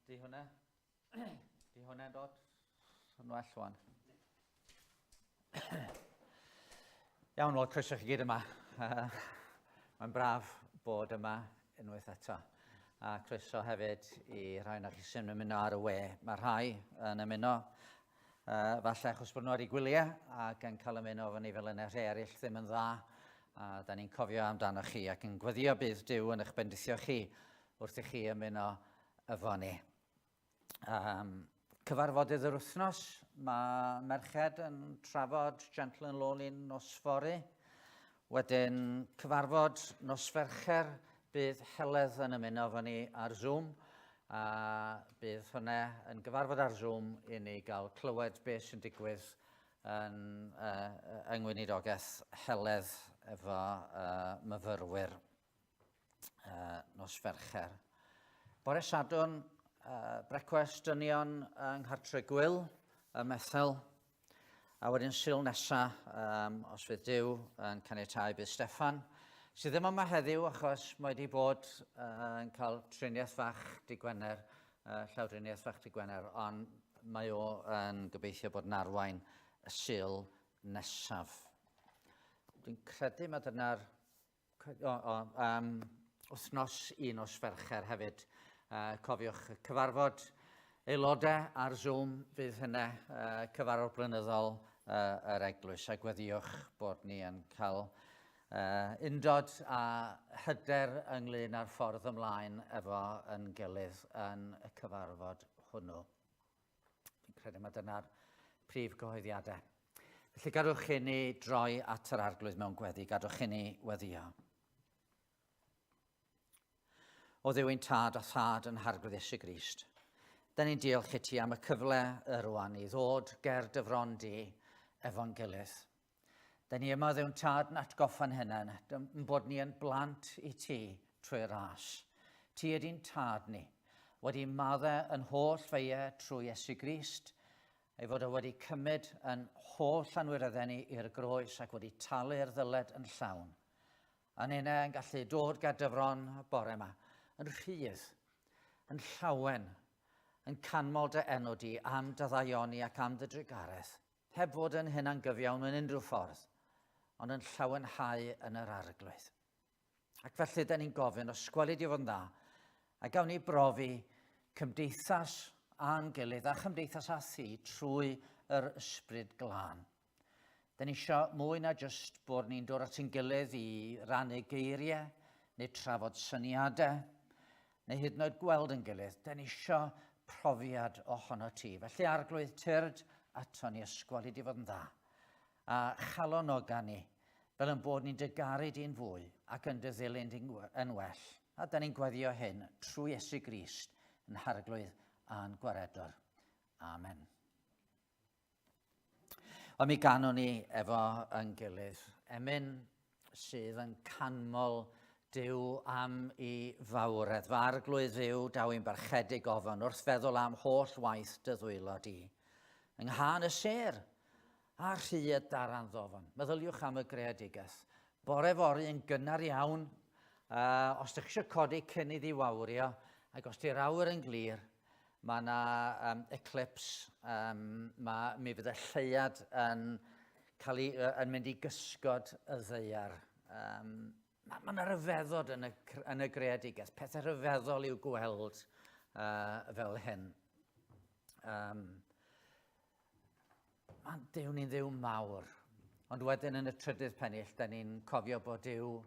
Di hwnna'n dod yn well wan. Iawn, wel, croeso chi gyd yma. Mae'n braf bod yma unwaith eto. A croeso hefyd i rhai o'ch chi sy'n ymuno ar y we. Mae rhai yn ymuno, falle achos bod nhw ar ei gwyliau ac yn cael ymuno fyny fel yna rhai eraill ddim yn dda. A da ni'n cofio amdano chi ac yn gweddio bydd Duw yn eich bendithio chi wrth i chi ymuno efo ni. Cyfarfodydd yr wythnos, mae merched yn trafod Gentle and Lowly nos fory. Wedyn cyfarfod nos Fercher, bydd Heledd yn ymuno efo ni ar Zoom. A bydd hwnna yn gyfarfod ar Zoom i ni gael clywed beth sy'n digwydd yn yngweinidogaeth Heledd efo myfyrwyr nos Fercher. Bore Sadwrn, brecwast dynion yng Nghartre Gwyl, y Methel. A wedyn Sul nesa, os fydd Duw yn caniatáu, bydd Steffan, sydd ddim yma heddiw achos mae wedi bod yn cael triniaeth fach dy Gwener, llawdriniaeth fach dy Gwener, ond mae o yn gobeithio bod yn arwain y Sul nesaf. Dwi'n credu mae dyna'r wythnos un os Fercher hefyd. Cofiwch cyfarfod aelodau ar Zoom, fydd hynna cyfarfod blynyddol yr eglwys a gweddiwch bod ni yn cael undod a hyder ynglyn â'r ffordd ymlaen efo yn gilydd yn y cyfarfod hwnnw. Dwi'n credu mae dyna'r prif gyhoeddiadau. Felly gadwch i ni droi at yr arglwydd mewn gweddi, gadwch i ni weddio. O Dduw ein tad a thad yn harglwydd Iesu Grist. Da ni'n diolch i ti am y cyfle rwan i ddod ger dy fron di efo'n gilydd. Da ni yma Dduw ein tad yn atgoffa'n hynny, yn bod ni yn blant i ti trwy'r ras. Ti ydy'n tad ni, wedi maddau yn holl feia trwy Iesu Grist, ei fod o wedi cymryd yn holl anwiryddau ni i'r groes ac wedi talu'r ddyled yn llawn. A'n hynny yn gallu dod ger dy fron bore yma, yn rhydd, yn llawen, yn canmol dy enw di am dy ddaioni ac am dy drigareth, heb fod yn hynna'n gyfiawn yn unrhyw ffordd, ond yn llawenhau yn yr arglwydd. Ac felly, da ni'n gofyn, os gwelid i fod yn dda, a gawn ni brofi cymdeithas a'n gilydd a chymdeithas a thi trwy yr ysbryd glân. Da ni eisiau mwy na jyst bod ni'n dod at ein gilydd i rannu geiriau, neu trafod syniadau, neu hyd yn oed gweld yn gilydd, da ni eisiau profiad ohono ti. Felly arglwydd tyrd ato ni ysgwelid i fod yn dda. A chalonoga ni, fel yn bod ni'n dygaru di'n fwy ac yn dyddilyn di'n yn well. A da ni'n gweddio hyn trwy Iesu Grist yn harglwydd a'n gwaredwr. Amen. Ond mi ganon ni efo yn gilydd emyn sydd yn canmol Duw am ei fawredd. Fy arglwydd Dduw daw i'n barchedig ofon wrth feddwl am holl waith dy ddwylo di. Yng nghan y ser a rhydd daran ddofon. Meddyliwch am y greadigaeth. Bore fori yn gynnar iawn, os ydych eisiau codi cyn i ddiwawrio, ac os di'r awr yn glir, mae yna eclipse, mi fydd y lleiad yn mynd i gysgod y ddeiar. Mae yna ryfeddod yn y greadigaeth, pethau ryfeddol i'w gweld fel hyn. Mae'n Duw ni'n Dduw mawr, ond wedyn yn y trydydd pennill, da ni'n cofio bod Duw,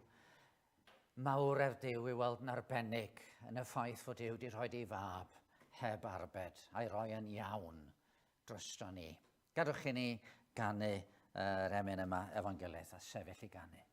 mawredd Duw i weld yn arbennig yn y ffaith fod Duw wedi rhoi ei fab heb arbed a'i roi yn iawn drosto ni. Gadwch i ni ganu yr emyn yma efo'n gilydd a sefyll i ganu.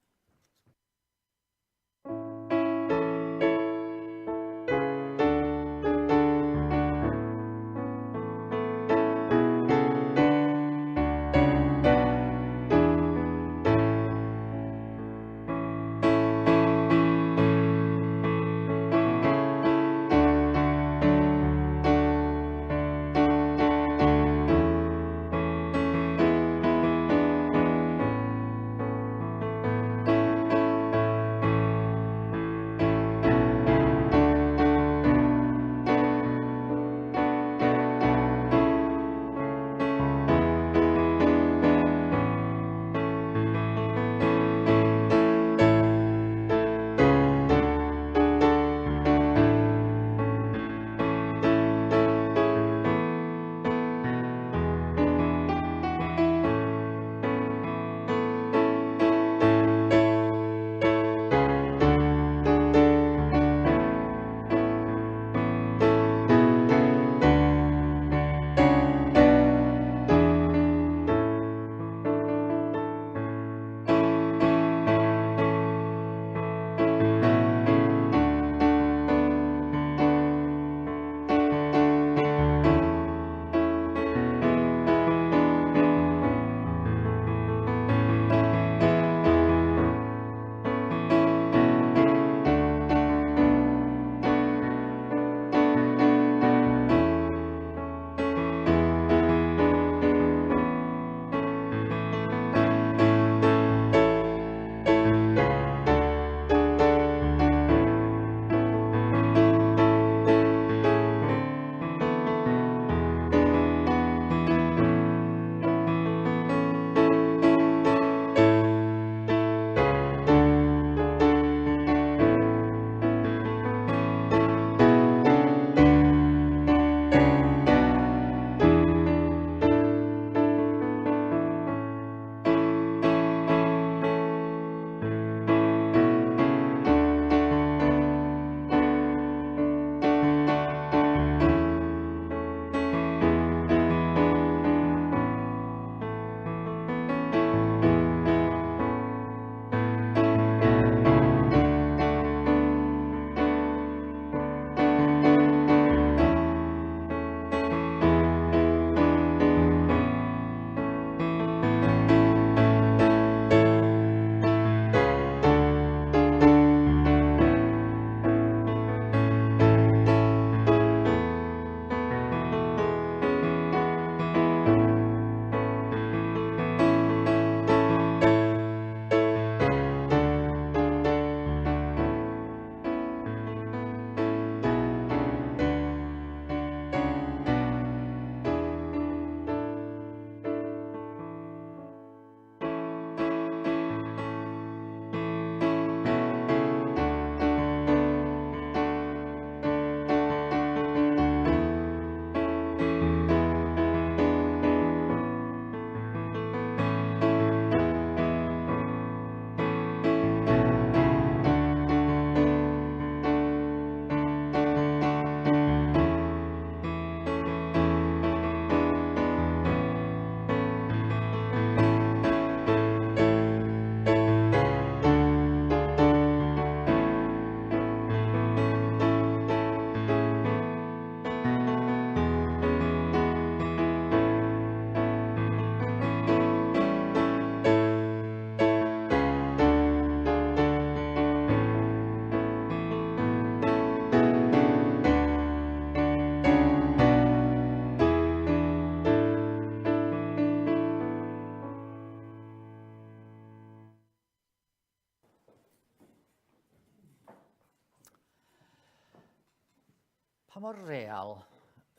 Pa mor real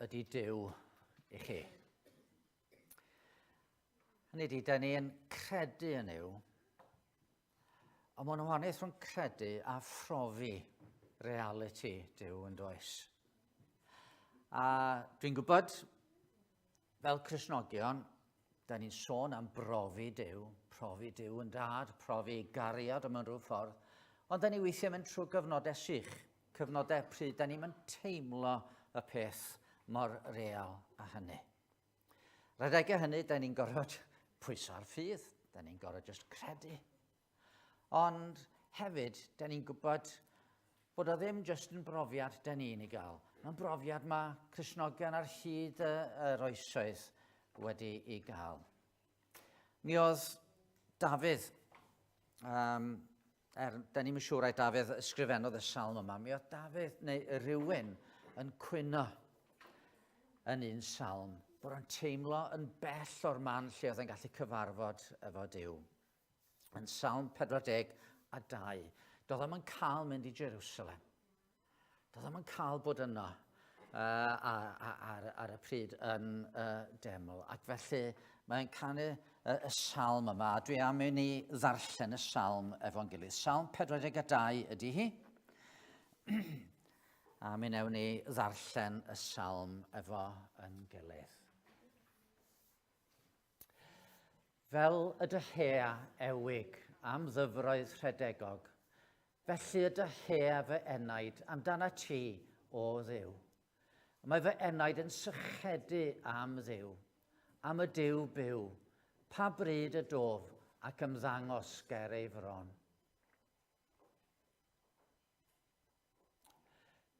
ydy Duw i chi? Hynny ydy, da ni'n credu yn yw, ond mae'n wahaniaeth rhwng credu a phrofi reality Duw yn does. A dwi'n gwybod, fel Cristnogion, da ni'n sôn am brofi Duw yn dad, profi gariad mewn rhyw ffordd, ond da ni weithiau mynd trwy gyfnodau sych, cyfnodau pryd da ni'n mynd teimlo y peth mor real a hynny. Rhedegau hynny, da ni'n gorfod pwyso ar ffydd, da ni'n gorfod just credu. Ond hefyd, da ni'n gwybod bod o ddim just yn brofiad da ni'n ei gael. Mae'n brofiad mae Cristnogion ar hyd yr oesoedd wedi ei gael. Mi oedd Dafydd, da ni'n siŵr ai Dafydd ysgrifennodd y salm yma, mi oedd Dafydd neu rhywun yn cwyno yn un salm, bod o'n teimlo yn bell o'r man lle oedd e'n gallu cyfarfod efo Duw. Yn salm 42, doedd e'n cael mynd i Jerusalem. Doedd e'n cael bod yno ar y pryd yn deml. Ac felly mae'n canu y salm yma. Dwi am i ni ddarllen y salm efo'n gilydd. Salm 42 ydy hi. A mi newn ni ddarllen y salm efo'n gilydd. Fel y dyhea ewig am ddyfroedd rhedegog, felly y dyhea fy enaid amdana ti, o Dduw. Mae fy enaid yn sychedu am Dduw, am y Duw byw, pa bryd y dof ac ymddangos ger ei fron.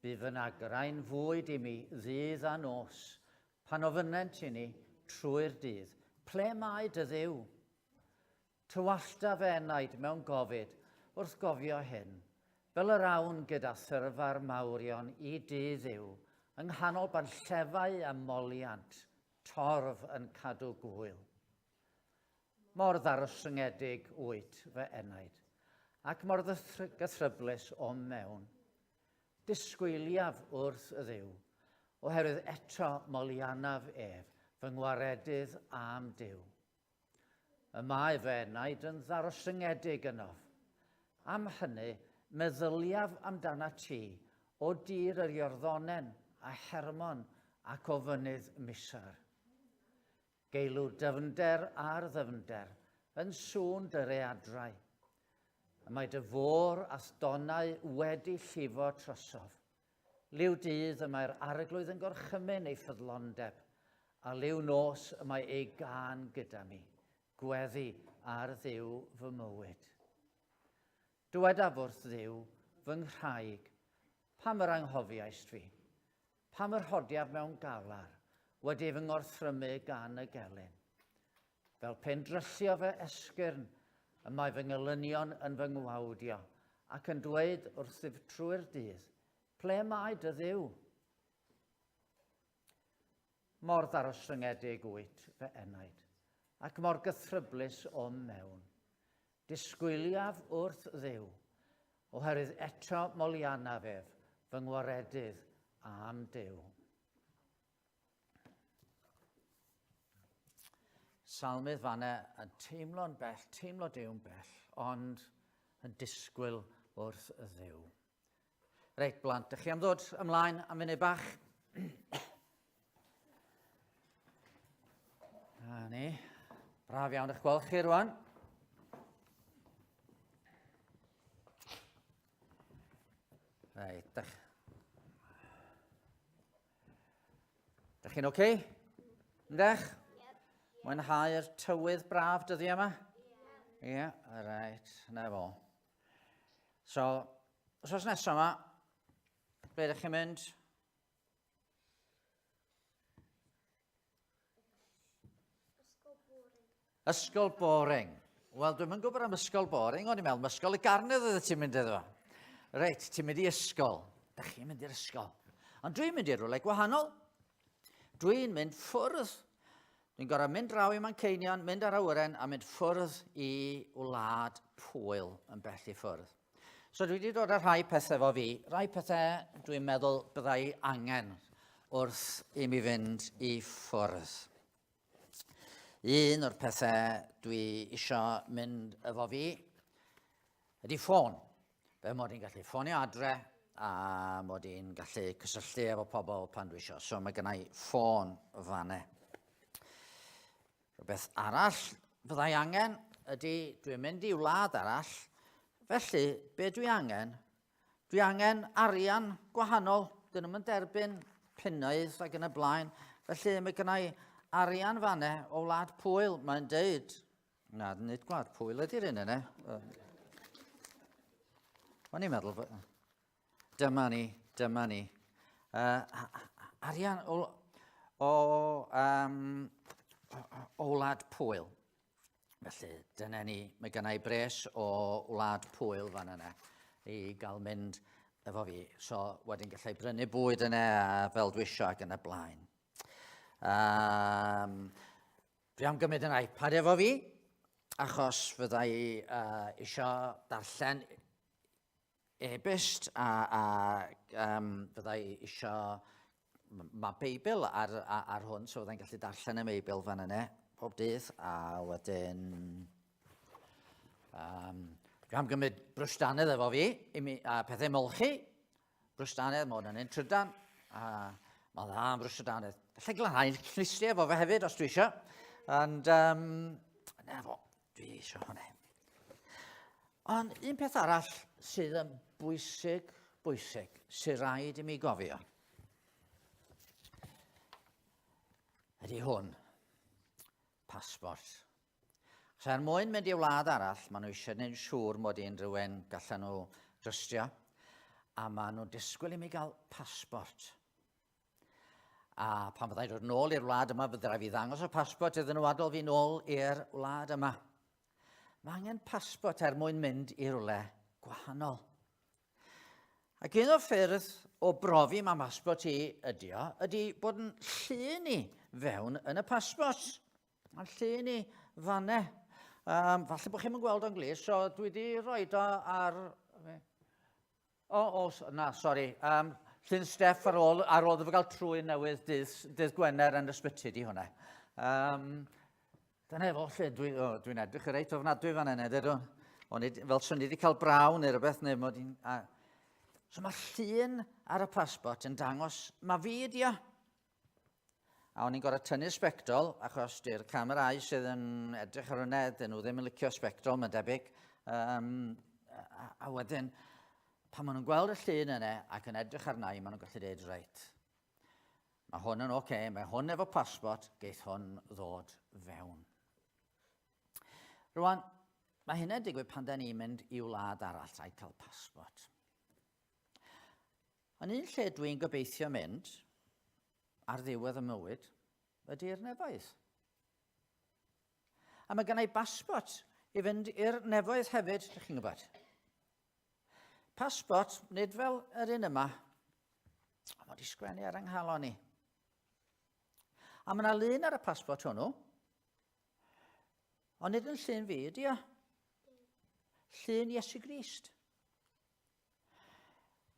Bu fy nagrain fwyd i mi ddydd a nos, pan ofynnent i ni trwy'r dydd, ple mae dy Dduw? Tywallta fy enaid mewn gofid wrth gofio hyn, fel yr awn gyda thyrfa'r mawrion i dy Dduw, yng nghanol barllefau a moliant, torf yn cadw gwyl. Mor ddarosyngiedig wyt fy enaid, ac mor gythryblus o mewn. Disgwyliaf wrth y Dduw, oherwydd eto molianaf ef, fy ngwaredydd am Duw. Y mae fy enaid yn ddarosyngiedig ynof. Am hynny, meddyliaf amdana ti, o dir yr Iorddonen, a Hermon ac o fynydd Misar. Geilw dyfnder ar ddyfnder, yn sŵn dy readrau. Y mae dy fôr a stonau wedi llifo trosof. Liw dydd y mae'r arglwydd yn gorchymyn ei ffyddlondeb, a liw nos y mae ei gan gyda mi, gweddi ar Dduw fy mywyd. Dywedaf wrth Dduw fy nghraig, pam yr anghofiais fi, pam yr hodiaf mewn galar, wedi fy ngorthrymu gan y gelyn. Fel pen dryllio fy esgyrn, y mae fy ngelynion yn fy ngwawdio, ac yn dweud wrthyf trwy'r dydd, ple mae dy Dduw? Mor ddarosyngiedig wyt fy enaid, ac mor gythryblus o mewn. Disgwyliaf wrth Dduw, oherwydd eto molianaf ef, fy ngwaredydd am Duw. Salmydd fanna yn teimlo'n bell, teimlo Duw'n bell, ond yn disgwyl wrth y Dduw. Reit, blant, ydych chi am ddod ymlaen am funud bach? A ni, braf iawn eich gweld chi rwan. Reit, ydych chi'n oce? Ydych? Mwynhau'r tywydd braf dyddi yma? Ie, reit, na fo. So, os nesaf yma, ble ydych chi'n mynd? Ysgol Boring. Wel, dwi'n mynd gwybod am ysgol Boring, ond i'n meddwl, ysgol y Garnedd ydych ti'n mynd iddo. Reit, ti'n mynd i ysgol. Ydych chi'n mynd i'r ysgol. Ond dwi'n mynd i'r rwle gwahanol. Dwi'n mynd ffwrdd. Dwi'n gorfod mynd draw i Manceinion, mynd ar awyren a mynd ffwrdd i wlad Pwyl yn bell i ffwrdd. So dwi wedi dod â rhai pethau efo fi. Rhai pethau dwi'n meddwl byddai angen wrth i mi fynd i ffwrdd. Un o'r pethau dwi eisiau mynd efo fi ydy ffôn. Fe mod i'n gallu ffonio adre a mod i'n gallu cysylltu efo pobl pan dwi eisiau. So mae gennau ffôn fanne. Rhywbeth arall fyddai angen ydy dwi'n mynd i wlad arall. Felly, be dwi angen? Dwi angen arian gwahanol. Dyn nhw'n derbyn punnoedd ac yn y blaen. Felly, mae gennau arian fanne o wlad Pwyl. Mae'n deud, na, nid gwlad Pwyl ydy'r un yna. O'n i'n meddwl, dyma ni. Arian o wlad Pwyl. Felly, dyna ni, mae gennau bres o wlad Pwyl fan yna i gael mynd efo fi. So, wedyn gallai brynu bwyd yna fel dwi eisiau ac yn y blaen. Dwi am gymryd yn iPad efo fi, achos fyddai eisiau darllen e-byst a fyddai eisiau, mae Beibl ar hwn, so fyddai'n gallu darllen y Beibl fan yna pob dydd, a wedyn dwi am gymryd brwsdanedd efo fi, a pethau molchi, brwsdanedd, mae hwn yn trydan, a mae dda am brwsdanedd. Gallai glanhau'n llystio efo fe hefyd, os dwi eisiau, ond na fo, dwi eisiau hwnna. Ond un peth arall sydd yn bwysig, sydd rhaid i mi gofio, ydy hwn. Pasbort. So mwyn mynd i wlad arall, maen nhw eisiau gwneud siŵr mod i'n rhywun gallan nhw trystio, a maen nhw'n disgwyl i mi gael pasbort. A pan fyddai dod nôl i'r wlad yma, byddai rhaid fi ddangos y pasbort iddyn nhw adol fi nôl i'r wlad yma. Mae angen pasbort mwyn mynd i rywle gwahanol. Ac un o ffyrdd o brofi mae pasbort i ydy bod yn llun i fewn yn y pasbort. Mae'n llun i fanne. Falle bod chi'n gweld o'n glis, so dwi wedi rhoi o ar... llun Steff ar ôl iddo fe gael trwy'n newydd dydd Gwener yn ysbyty di hwnna. Dyna efo lle, dwi'n edrych reit ofnadwy fan yna, dydw. Fel sy'n wedi cael braw neu rhywbeth, neu mod i'n... So mae llun ar y pasbort yn dangos, mae fi ydi o. A o'n i'n gorau tynnu sbectol, achos di'r camerau sydd yn edrych ar hwnna, dyn nhw ddim yn licio sbectol, mae'n debyg. A wedyn, pan maen nhw'n gweld y llun yna ac yn edrych arna i, maen nhw'n gallu dweud reit. Mae hwn yn oce, mae hwn efo pasbort, geith hwn ddod fewn. Rwan, mae hynny'n digwydd pan da ni'n mynd i wlad arall a'i cael pasbort. Yn un lle dwi'n gobeithio mynd, ar ddiwedd y mywyd, ydy'r nefoedd. A mae gennau basbort i fynd i'r nefoedd hefyd, ydych chi'n gwybod. Pasbort, nid fel yr un yma, mae wedi sgwennu ar ynghalon ni. A mae yna lun ar y pasbort hwnnw, ond nid yn llun fi ydi o. Llun Iesu Grist.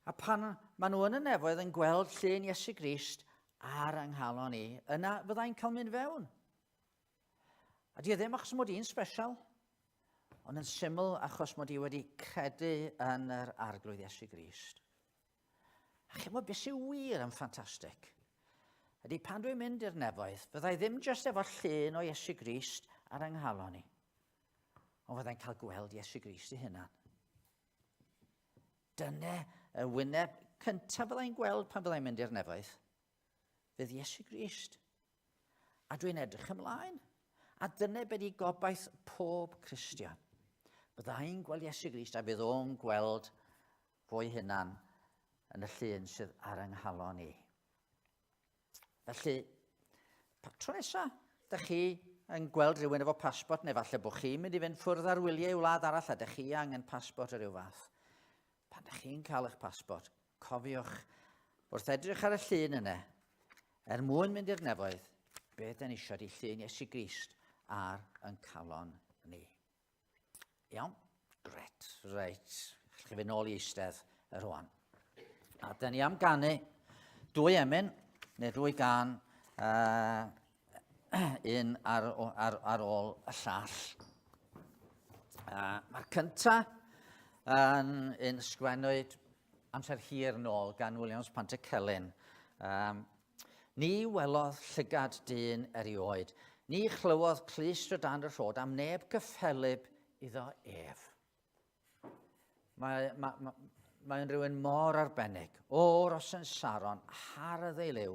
A pan maen nhw yn y nefoedd yn gweld llun Iesu Grist ar ynghalon ni, yna fyddai'n cael mynd fewn. A di ddim achos mod i'n special, ond yn syml achos mod i wedi credu yn yr arglwydd Iesu Grist. A chi bod beth sy'n wir yn ffantastig. Ydy pan dwi'n mynd i'r nefoedd, fyddai ddim jyst efo llun o Iesu Grist ar ynghalon ni, ond fyddai'n cael gweld Iesu Grist i hynna. Dyna y wyneb cyntaf fyddai'n gweld pan fyddai'n mynd i'r nefoedd. Fydd Iesu Grist. A dwi'n edrych ymlaen. A dyna beth i gobaith pob Cristion. Byddai'n gweld Iesu Grist a bydd o'n gweld fo'i hunan yn y llun sydd ar ynghalon ni. Felly, tro nesaf, ydych chi yn gweld rhywun efo pasbort, neu falle bod chi'n mynd i fynd ffwrdd ar wyliau i wlad arall, ydych chi angen pasbort o ryw fath. Pan ydych chi'n cael eich pasbort, cofiwch wrth edrych ar y llun yna, mwyn mynd i'r nefoedd, beth yn eisiau di llun Iesu Grist ar yn calon ni. Iawn? Gret. Reit. Chi fynd nôl I eistedd y rwan. A da ni am ganu 2 emyn, neu 2 gan, un ar ôl y llall. Mae'r cyntaf yn un sgwennwyd amser hir nôl gan Williams Pantycelyn. Ni welodd llygad dyn erioed. Ni chlywodd clust o dan y rhod am neb gyffelib iddo ef. Mae'n rhywun mor arbennig, o'r Osen Saron, hardd ei liw,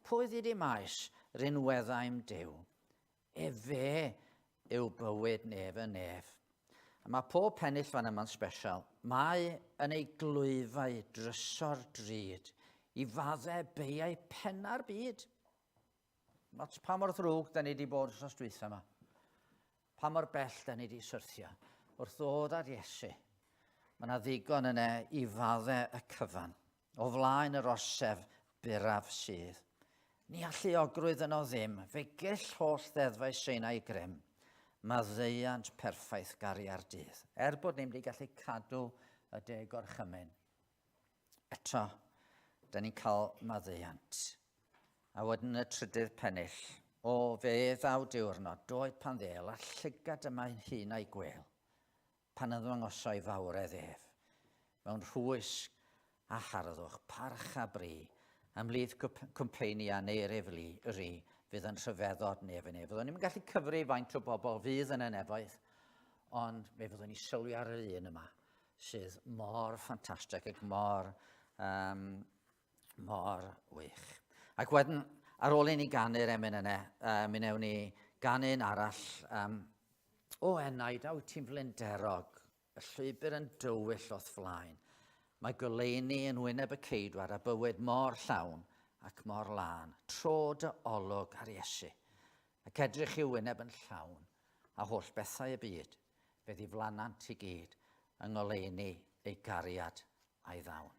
pwy ddidi maes rinweddau'n Duw. Fe yw bywyd nef y nef. A mae pob pennill fan yma'n special. Mae yn ei glwyfau dryso'r drud I faddau beiau penna'r byd. Ots pa mor ddrwg da ni wedi bod os dwytha yma. Pa mor bell da ni wedi syrthio. Wrth ddod ar Iesu. Mae yna ddigon yna I faddau y cyfan. O flaen yr orsef buraf sydd. Ni alluogrwydd yno ddim. Fe gill holl ddeddfau seinau grym. Maddeuant perffaith gariad dydd. Bod ni'n wedi gallu cadw y 10 gorchymyn. Eto, da ni'n cael maddeuant. A wedyn y trydydd pennill. O fe ddaw diwrnod, doedd pan ddel, a llygad yma hun a'i gwel. Pan ymddangosau fawredd ef. Mewn rhwysg a harddwch, parch a bri, ymlydd cwmpeinia neu reflu ry, fydd yn rhyfeddod nef yn ef. Fyddwn ni'n gallu cyfri faint o bobl fydd yn y nefoedd, ond fe fyddwn ni sylwi ar yr un yma, sydd mor ffantastig ac mor wych. Ac wedyn, ar ôl I ni ganu'r emyn yna, mi newn ni ganu'n arall, o enaid, a wyt ti'n flinderog, y llwybr yn dywyll o'th flaen. Mae goleuni yn wyneb y ceidwad a bywyd mor llawn ac mor lan, tro dy olwg ar Iesu, ac edrych I wyneb yn llawn, a holl bethau y byd, fe ddiflannant I gyd, yng ngoleuni ei gariad a'i ddawn.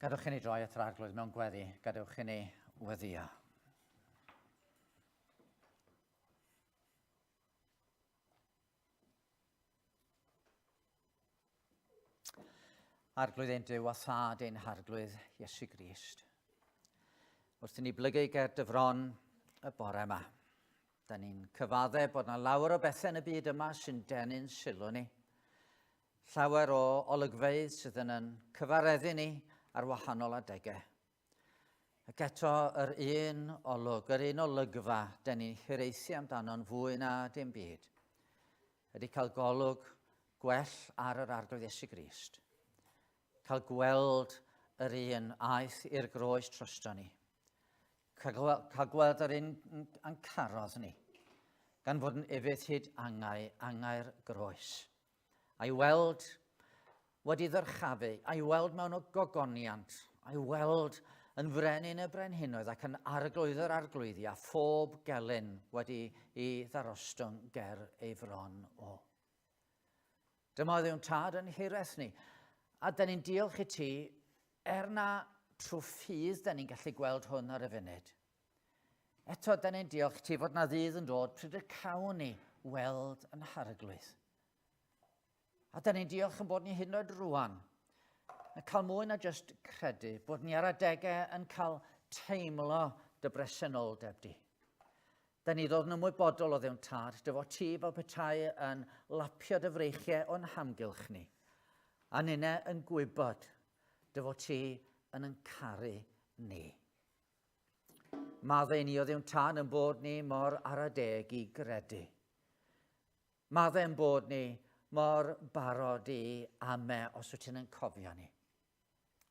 Gadwch i ni droi at yr arglwydd mewn gweddi. Gadwch i ni weddio. Arglwydd ein Duw a thad ein harglwydd Iesu Grist. Wrth i ni blygu ger dyfron y bore yma. Da ni'n cyfadde bod yna lawer o bethau yn y byd yma sy'n denu'n sylw ni. Llawer o olygfeydd sydd yn cyfareddu ni ar wahanol adegau. Ac eto yr un olwg, yr un olygfa, da ni'n hiraethu amdano'n fwy na dim byd, ydy cael golwg gwell ar yr arglwydd Iesu Grist. Cael gweld yr un aeth i'r groes trosto ni. Cael gweld yr un yn carodd ni, gan fod yn ifydd hyd angau'r groes. A'i weld wedi ddyrchafu, a'i weld mewn o gogoniant, a'i weld yn frenin y brenhinoedd ac yn arglwydd yr arglwyddi a phob gelyn wedi ei ddarostwng ger ei fron o. Dyma oedd yw'n tad yn hiraeth ni. A da ni'n diolch i ti, na trwy ffydd da ni'n gallu gweld hwn ar y funud. Eto, da ni'n diolch i ti fod na ddydd yn dod pryd y cawn ni weld yn harglwydd. A da ni'n diolch yn bod ni hyd yn oed rwan, yn cael mwy na jyst credu, bod ni ar adegau yn cael teimlo dy bresenoldeb di. Da ni ddod yn ymwybodol o ddiwn tad, dy fod ti fel petai yn lapio dy freichiau o'n hamgylch ni. A nina yn gwybod dy fod ti yn caru ni. Maddau ni o ddiwn tan yn bod ni mor ar y deg i gredu. Maddau yn bod ni mor barod i ame os wyt ti'n cofio ni.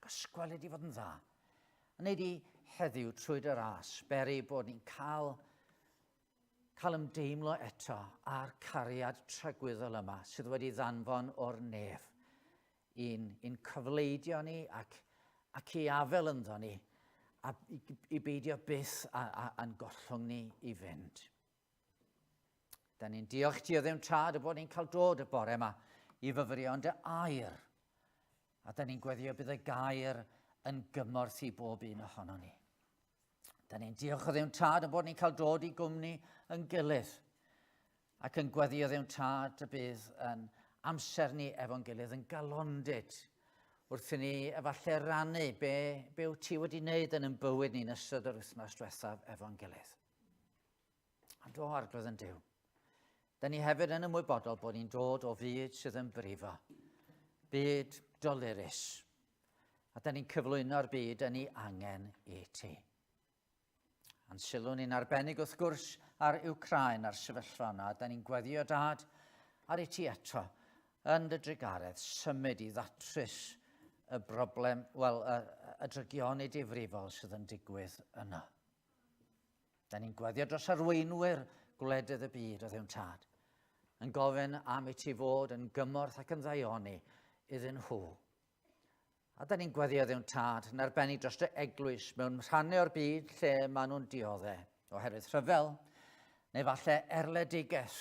Ysgweled i fod yn dda. A wneud i heddiw trwy dy ras, beri bod ni'n cael ymdeimlo eto a'r cariad tragwyddol yma sydd wedi ddanfon o'r nef. I'n cyfleidio ni ac i afel ynddo ni a i beidio byth a'n gollwng ni i fynd. Da ni'n diolch ti o ddiwn tad y bod ni'n cael dod y bore yma i fyfyrio ond y air. A da ni'n gweddio bydd y gair yn gymorth i bob un ohono ni. Da ni'n diolch o ddiwn tad y bod ni'n cael dod i gwmni yn gilydd ac yn gweddio ddiwn tad y bydd yn amser ni efo'n gilydd yn galondyd wrth i ni efallai rannu be wyt ti wedi wneud yn bywyd ni'n ystod yr wythnos diwethaf efo'n gilydd. Ond o arglwydd yn Duw. Da ni hefyd yn ymwybodol bod ni'n dod o fyd sydd yn brifo, byd dolurus, a da ni'n cyflwyno'r byd yn ei angen i ti. A'n sylw ni'n arbennig wrth gwrs ar Wcrain, ar sefyllfa yna, da ni'n gweddio dad ar ei ti eto, yn dy drigaredd, symud i ddatrys y broblem, y drygionau difrifol sydd yn digwydd yna. Da ni'n gweddio dros arweinwyr gwledydd y byd o ddiwn tad, yn gofyn am i ti fod yn gymorth ac yn ddaioni iddyn nhw. A da ni'n gweddio ddiwn tad yn arbennig dros y eglwys mewn rhannau o'r byd lle maen nhw'n dioddau, oherwydd rhyfel, neu falle erledigaeth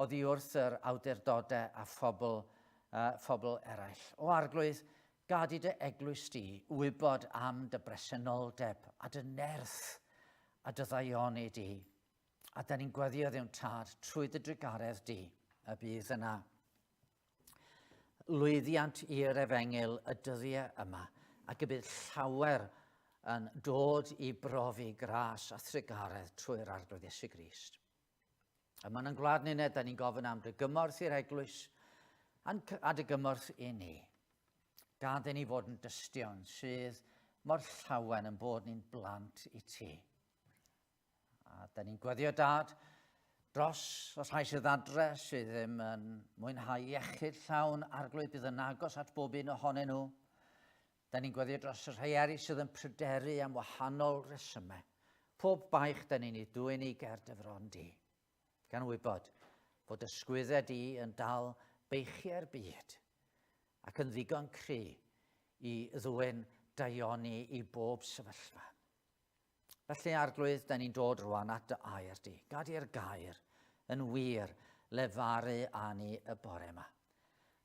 oddi wrth yr awdurdodau a phobl eraill. O arglwydd, gad i dy eglwys di wybod am dy bresenoldeb a dy nerth a dy ddaioni di. A da ni'n gweddio ddiwn tad trwy dy drigaredd di y bydd yna. Lwyddiant i'r efengil y dyddiau yma ac y bydd llawer yn dod i brofi gras a thrigaredd trwy'r arglwydd Iesu Grist. Yma yn gwlad ni, da ni'n gofyn am dy gymorth i'r eglwys a dy gymorth i ni. Gad i ni fod yn dystion sydd mor llawen yn bod ni'n blant i ti. A da ni'n gweddio dad dros os rhai sydd adre sydd ddim yn mwynhau iechyd llawn arglwydd bydd yn agos at bob un ohonyn nhw. Da ni'n gweddio dros y rhai eraill sydd yn pryderu am wahanol resymau. Pob baich da ni'n ei dwyn i ger dyfron di. Gan wybod fod ysgwyddau di yn dal beichiau'r byd ac yn ddigon cry i ddwyn daioni i bob sefyllfa. Felly arglwydd, da ni'n dod rwan at dy air di. Gad i'r gair yn wir lefaru a ni y bore yma.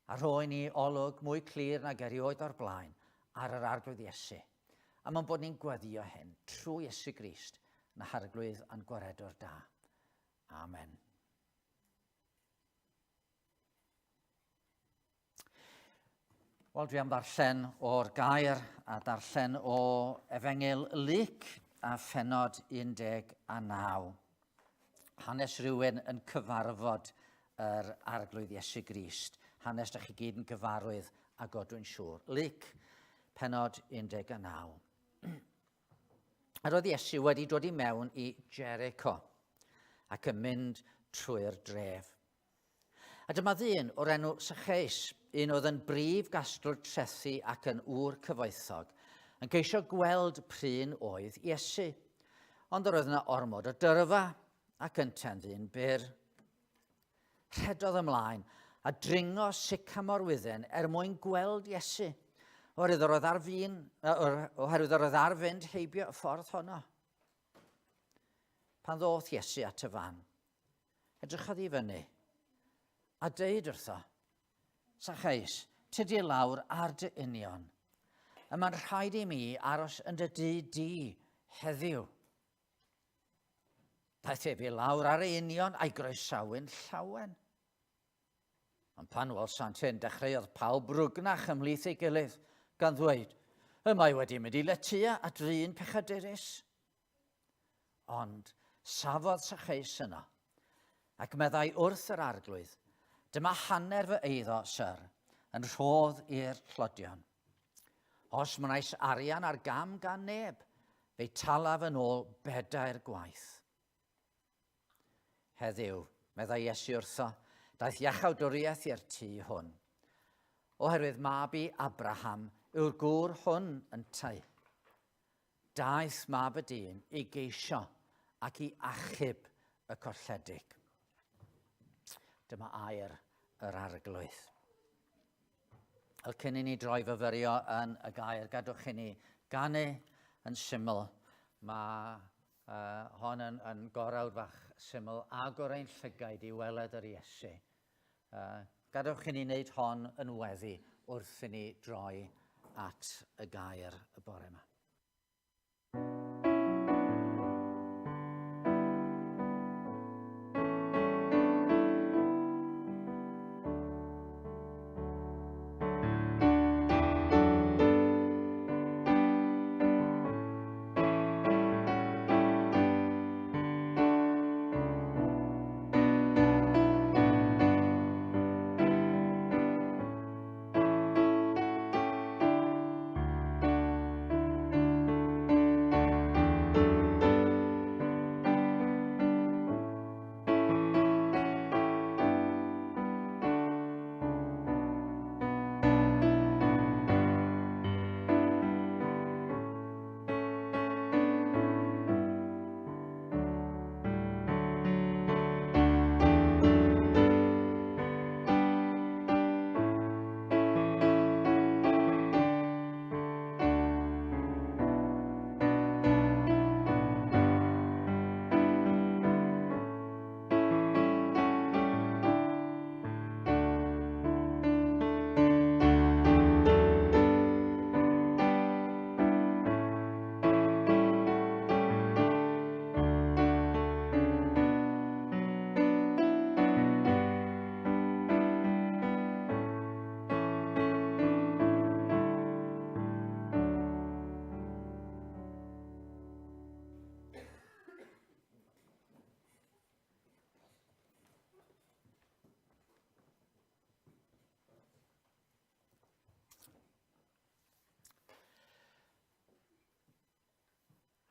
A rhoi ni olwg mwy clir nag erioed o'r blaen ar yr arglwydd Iesu. A mae'n bod ni'n gweddio hyn trwy Iesu Grist na harglwydd a'n gwaredwr da. Amen. Wel, dwi am ddarllen o'r gair a darllen o Efengil Luc a phenod 19. Hanes rhywun yn cyfarfod yr arglwydd Iesu Grist. Hanes da chi gyd yn gyfarwydd a god dwi'n siŵr. Luc, pennod 19. A roedd Iesu wedi dod i mewn i Jericho ac yn mynd trwy'r dref. A dyma ddyn o'r enw Sycheis, un oedd yn brif gasglwr trethu ac yn ŵr cyfoethog, yn ceisio gweld pryn oedd Iesu. Ond yr oedd yna ormod o dyrfa ac yn ddyn byr. Rhedodd ymlaen a dringo sycamor wydden mwyn gweld Iesu, oherwydd yr oedd ar fynd heibio y ffordd honno. Pan ddoth Iesu at y fan, edrychodd i fyny a deud wrtho, Sycheis, tydi lawr ar dy union, a mae'n rhaid i mi aros yn dy di heddiw. Daeth fi lawr ar ei union a'i groesawu'n llawen. Ond pan welsant hyn, dechreuodd pawb brwgnach ymhlith ei gilydd, gan ddweud, y mae wedi mynd i letia a drin pechadurus. Ond safodd Sycheis yno, ac meddai wrth yr arglwydd, dyma hanner fy eiddo, syr, yn rhodd i'r clodion. Os mynais arian ar gam gan neb, fe'i talaf yn ôl 4 gwaith. Heddiw, meddai Iesu wrtho, daeth iachawdwriaeth i'r tŷ hwn, oherwydd mab i Abraham yw'r gŵr hwn yn tai. Daeth mab y dyn i geisio ac i achub y colledig. Dyma air yr arglwydd. Cyn i ni droi fyfyrio yn y gair, gadwch i ni ganu yn syml. Mae hon yn gorawd fach syml agor ein llygaid i weled yr Iesu. Gadwch i ni wneud hon yn weddi wrth i ni droi at y gair y bore yma.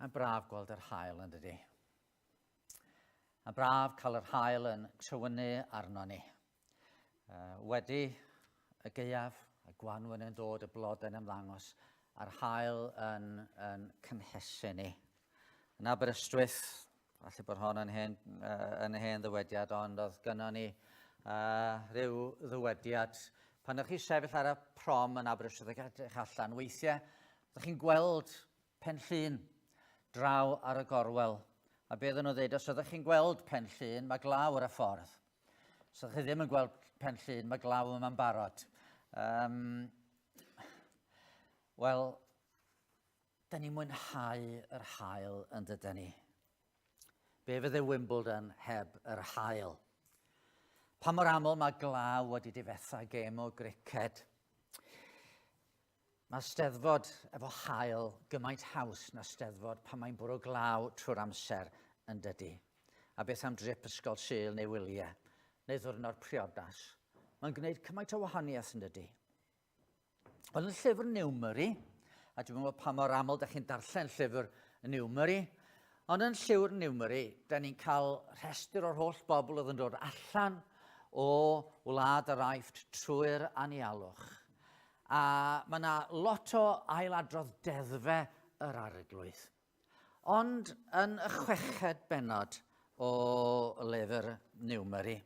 Mae'n braf gweld yr haul yn dydi. Mae'n braf cael yr haul yn trywynu arno ni. Wedi y gaeaf, y gwanwyn yn dod, y blodau'n ymddangos, a'r haul yn cynhesu ni. Yn Aberystwyth, falle bod hon yn hen ddywediad, ond oedd gynnon ni rhyw ddywediad. Pan ydych chi sefyll ar y prom yn Aberystwyth ac edrych allan, weithiau, ydych chi'n gweld Penllyn draw ar y gorwel. A beth yn nhw ddweud, os ydych chi'n gweld Penllyn, mae glaw ar y ffordd. Os ydych chi ddim yn gweld Penllyn, mae glaw yma'n barod. Wel, da ni'n mwynhau yr haul yn dydyn ni. Be fydd y Wimbledon heb yr haul? Pa mor aml mae glaw wedi difetha gêm o griced. Mae steddfod efo haul gymaint haws na steddfod pan mae'n bwrw glaw trwy'r amser yn dydy. A beth am drip ysgol Sul neu wyliau, neu ddwrnod priodas. Mae'n gwneud cymaint o wahaniaeth yn dydy. Ond yn llyfr Niwmeri, a dwi'n meddwl pa mor aml da chi'n darllen llyfr Niwmeri, ond yn llyfr Niwmeri, da ni'n cael rhestr o'r holl bobl oedd yn dod allan o wlad yr Aifft trwy'r anialwch. A mae yna lot o ailadrodd deddfe yr arglwydd. Ond yn y 6 bennod o lyfr Niwmeri,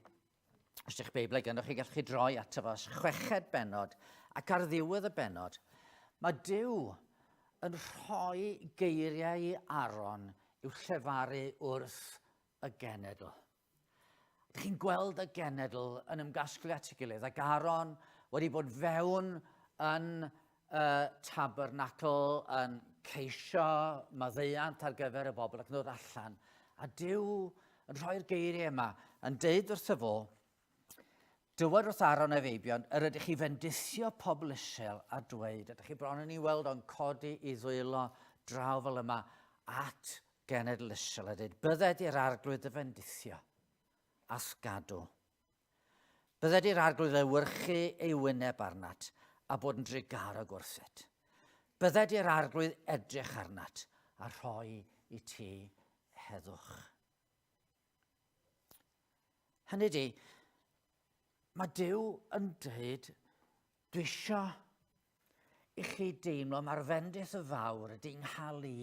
os ydych Beiblau gynnwch chi gallwch chi droi ato fo, 6 bennod, ac ar ddiwedd y bennod, mae Duw yn rhoi geiriau i Aron i'w llefaru wrth y genedl. Chi'n gweld y genedl yn ymgasglu at ei gilydd, ac Aron wedi bod fewn yn tabernacl, yn ceisio maddeuant ar gyfer y bobl ac yn dod allan. A Duw yn rhoi'r geiriau yma, yn deud wrtho fo, dywed wrth Aron a feibion, yr ydych chi fendithio pobl Israel a dweud, ydych chi bron yn ei weld o'n codi i ddwylo draw fel yma at genedl Israel a dweud, bydded i'r arglwydd y fendithio as gadw. Bydded i'r arglwydd ewyrchu ei wyneb arnat a bod yn drigar o gwrthyd. Bydded i'r arglwydd edrych arnat a rhoi i ti heddwch. Hynny di, mae Duw yn dweud, dwi isio i chi deimlo mae'r fendith y fawr ydy'n halu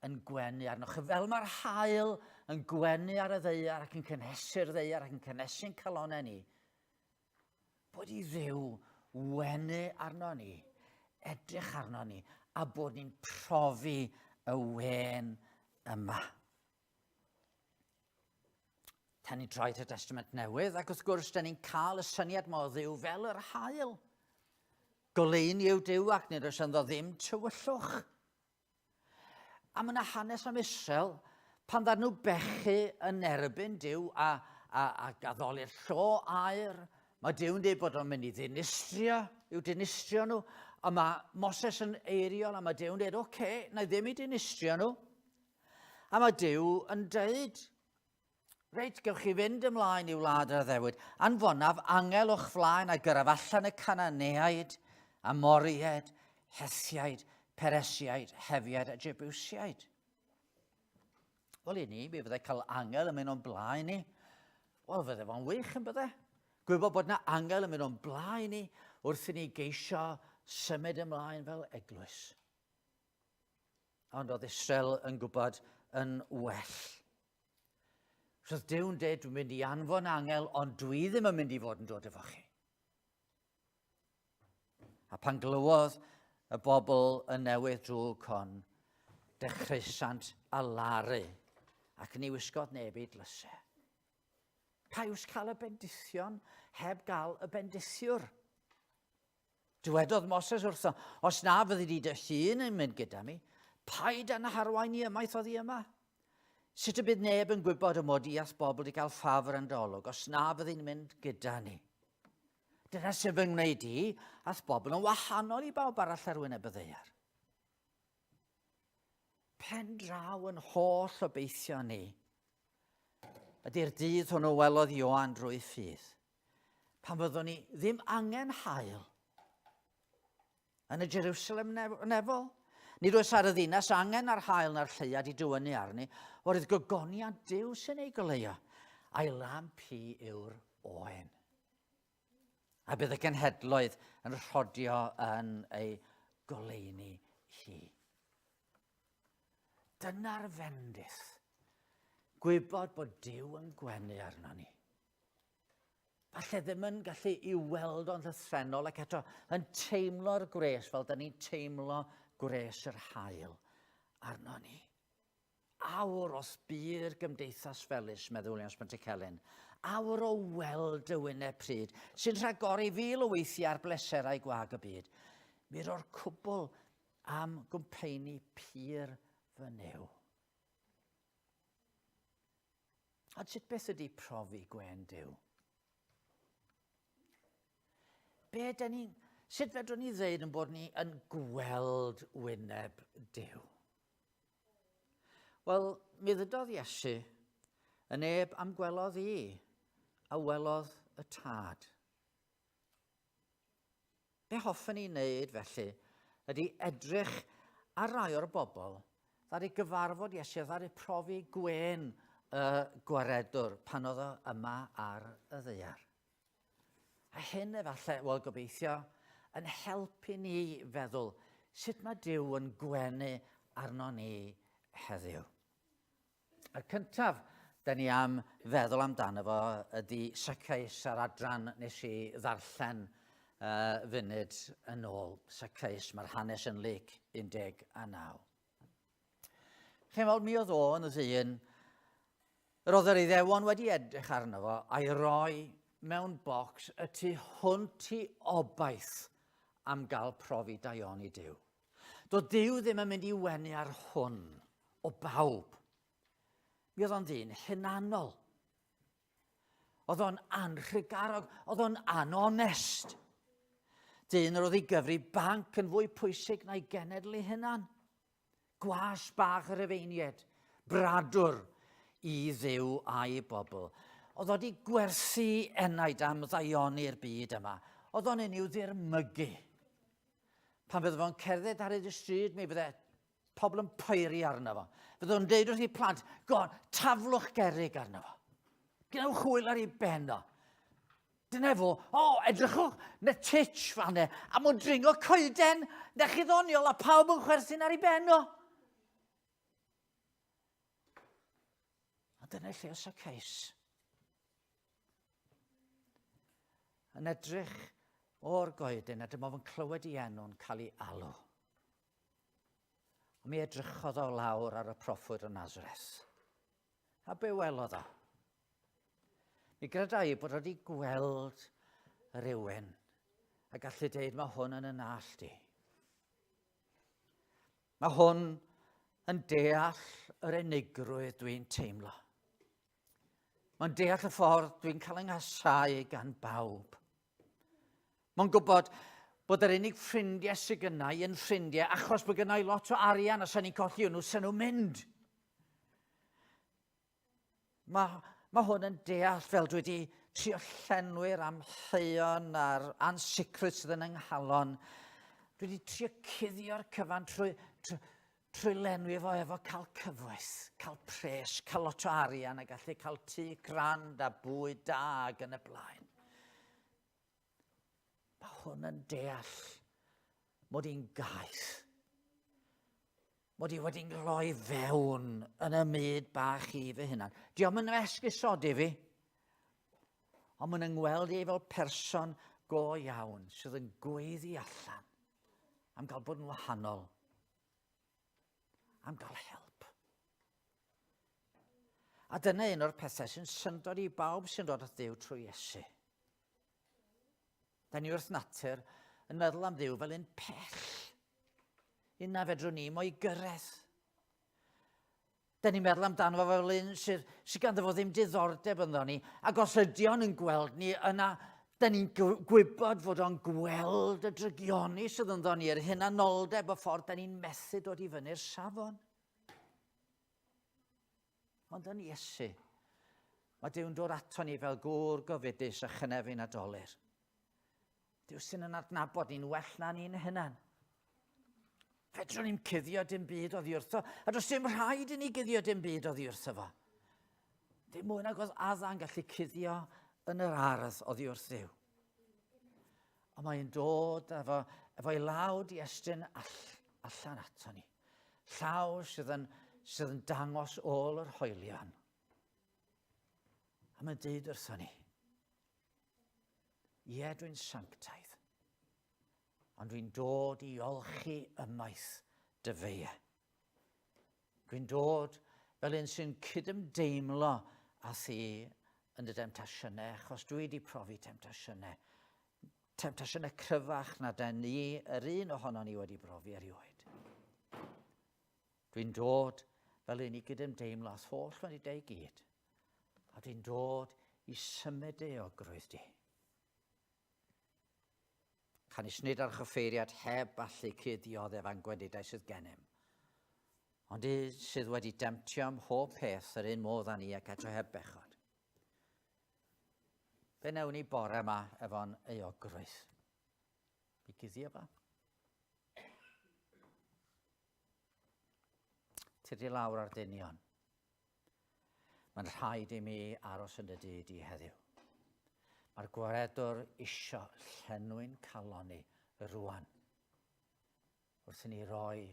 yn gwenu arnoch. Fel mae'r haul yn gwenu ar y ddeiar ac yn cynhesu'r ddeiar ac yn cynhesu'n calonau ni, bod i Dduw wenu arno ni, edrych arno ni, a bod ni'n profi y wen yma. Tan ni'n troi at y Testament Newydd, ac wrth gwrs, da ni'n cael y syniad mo Dduw fel yr haul. Goleini yw Duw ac nid oes ynddo ddim tywyllwch. A mae yna hanes am Israel, pan dda'n nhw bechu yn erbyn Duw a addoli'r llo air, mae Duw'n dweud bod o'n mynd i i'w dinistrio nhw, a mae Moses yn eiriol, a mae Duw'n dweud, oce, na i ddim i dinistrio nhw. A mae Duw yn dweud, reit, gewch chi fynd ymlaen i wlad yr addewid, anfonaf angel o'ch flaen a gyrraedd allan y Cananeaid, Amoriaid, Hethiaid, Peresiaid, Hefiaid a Jebusiaid. Wel i ni, mi fyddai cael angel yn mynd o'n blaen ni. Wel, fydde fo'n wych yn bydde. Gwybod bod yna angel yn mynd o'n blaen ni wrth i ni geisio symud ymlaen fel eglwys. Ond oedd Israel yn gwybod yn well. Roedd Duw'n dweud, dwi'n mynd i anfon angel, ond dwi ddim yn mynd i fod yn dod efo chi. A pan glywodd y bobl yn newydd drwg hon, dechrysant a laru, ac yn ei wisgodd neb i dlysau. Caiws cael y bendithion heb gael y bendithiwr. Dywedodd Moses wrtho, os na fyddi di dy hun yn mynd gyda mi, paid yn harwain i ymaith oedd i yma. Sut y bydd neb yn gwybod y mod i as bobl i gael ffafr yn dolwg, os na fyddi'n mynd gyda ni. Dyna sy'n fy ngwneud i, as bobl yn wahanol i bawb arall ar wyneb y ddeiar. Pen draw yn holl obeithio ni, ydy'r dydd hwnnw welodd Ioan drwy ffydd, pan fyddwn ni ddim angen haul yn y Jerusalem nefol. Nid oes ar y ddinas angen ar haul na'r lleiad i dywynnu arni, oherwydd gogoniant Duw sy'n ei goleio, a'i lamp hi yw'r oen. A bydd y genhedloedd yn rhodio yn ei goleini hi. Dyna'r fendith. Gwybod bod Duw yn gwenu arno ni. Falle ddim yn gallu i weld o'n llythrennol ac eto yn teimlo'r gwres fel da ni'n teimlo gwres yr haul arno ni. Awr os by'r gymdeithas felys, meddwl Williams Pontycelyn, awr o weld y wyneb pryd, sy'n rhagori fil o weithiau ar bleserau gwag y byd. Mi ro'r cwbl am gwmpeini pyr fy new. A sut beth ydy profi gwen Duw? Sut fedrwn ni ddweud yn bod ni yn gweld wyneb Duw? Wel, mi ddydodd Iesu yn neb am gwelodd i, a welodd y tad. Be hoffwn ni wneud felly ydy edrych ar rai o'r bobl ddaru gyfarfod Iesu, ddaru profi gwen y gwaredwr pan oedd o yma ar y ddaear. A hyn efallai, wel gobeithio, yn helpu ni feddwl sut mae Duw yn gwenu arno ni heddiw. A'r cyntaf, da ni am feddwl amdano fo ydy Syceis ar adran nes i ddarllen funud yn ôl. Syceis, mae'r hanes yn Luc 19. Chymol, mi oedd o yn y ddyn, roedd yr Iddewon wedi edrych arno fo a'i roi mewn bocs y tu hwnt i obaith am gael profi daioni Duw. Doedd Duw ddim yn mynd i wenu ar hwn o bawb. Mi oedd o'n ddyn hunanol. Oedd o'n anrhygarog, oedd o'n anonest. Dyn roedd ei gyfri banc yn fwy pwysig na'i genedl ei hunan. Gwas bach yr Efeinied, bradwr i Dduw a'i bobl. Oedd o wedi gwerthu enaid am ddaioni'r byd yma. Oedd o'n un i'w ddirmygu. Pan fydde fo'n cerdded ar y stryd, mi fydde pobl yn poeri arno fo. Fydde o'n deud wrth i plant, taflwch gerrig arno fo. Gnewch hwyl ar ei ben o. Dyna fo, edrychwch, na titch fanne, a mwyn dringo coeden, na chi ddoniol, a pawb yn chwerthin ar ei ben o. A dyna lle o Syceis. Yn edrych o'r goeden, a dyma fo'n clywed i enw'n cael ei alw. Mi edrychodd o lawr ar y proffwyd o Nazareth. A be welodd o? Mi gredai bod wedi gweld rhywun a gallu deud mae hwn yn y nallt i. Mae hwn yn deall yr unigrwydd dwi'n teimlo. Mae'n deall y ffordd dwi'n cael ynghasáu gan bawb. Mae'n gwybod bod yr unig ffrindiau sydd gynnau yn ffrindiau achos bod gynnau lot o arian a sy'n ni'n colli nhw sy'n nhw'n mynd. Mae hwn yn deall fel dwi wedi trio llenwi'r amheuon a'r ansicrwydd sydd yn ynghalon. Dwi wedi trio cuddio'r cyfan trwy lenwi fo efo cael cyfwaith, cael pres, cael lot o arian a gallu cael tŷ grand a bwyd da ac yn y blaen. Mae hwn yn deall mod i'n gaeth. Mod i wedi'n rhoi fewn yn y myd bach i fy hunan. Diolch yn esgusodi fi, ond mae'n yngweld i fel person go iawn sydd yn gweiddi allan am gael bod yn wahanol, am gael help. A dyna un o'r pethau sy'n syndod i bawb sy'n dod at Dduw trwy Iesu. Da ni wrth natur yn meddwl am Dduw fel un pell. Un na fedrwn ni mo'i gyrraedd. Da ni'n meddwl amdano fo fel un sydd ganddo fo ddim diddordeb ynddo ni. Ac os ydy o'n yn gweld ni, yna da ni'n gwybod fod o'n gweld y drygioni sydd ynddo ni, yr hunanoldeb y ffordd da ni'n methu dod i fyny'r safon. Ond yn Iesu, mae Dyw'n dod ato ni fel gŵr gofidus a chynefin a dolir. Dyw sy'n yn adnabod ni'n well na ni'n hunan. Fedrwn ni'n cuddio dim byd oddi wrtho, a does dim rhaid i ni guddio dim byd oddi wrtho fo. Dim mwy nag oedd adda'n gallu cuddio yn yr ardd oddi wrth Dduw. Ond mae'n dod efo ei law di estyn allan ato ni. Llaw sydd yn dangos ôl yr hoelion. A mae'n deud wrtho ni, ie, dwi'n sanctaidd, ond dwi'n dod i olchi ymaith dy feie. Dwi'n dod fel un sy'n cydymdeimlo â thi yn dy demtasiynau, achos dwi wedi profi temtasiynau temptasiwn y cryfach na da ni, yr un ohono ni wedi brofi erioed. Dwi'n dod fel un i gydymdeimlas holl wedi deu gyd, a dwi'n dod i symud ei ogrwydd di. Canis nid ar chyffeiriad heb allu cuddio ddefan gwendidau sydd gennym, ond sydd wedi demtio am hob peth yr un modd â ni ac eto heb bechod. Be newn ni bore yma efo'n euogrwydd? Mi guddio fa. Tydi lawr ar dynion. Mae'n rhaid i mi aros yn y dyd i heddiw. Mae'r gwaredwr isio llenwi'n calon ni rwan wrth i ni roi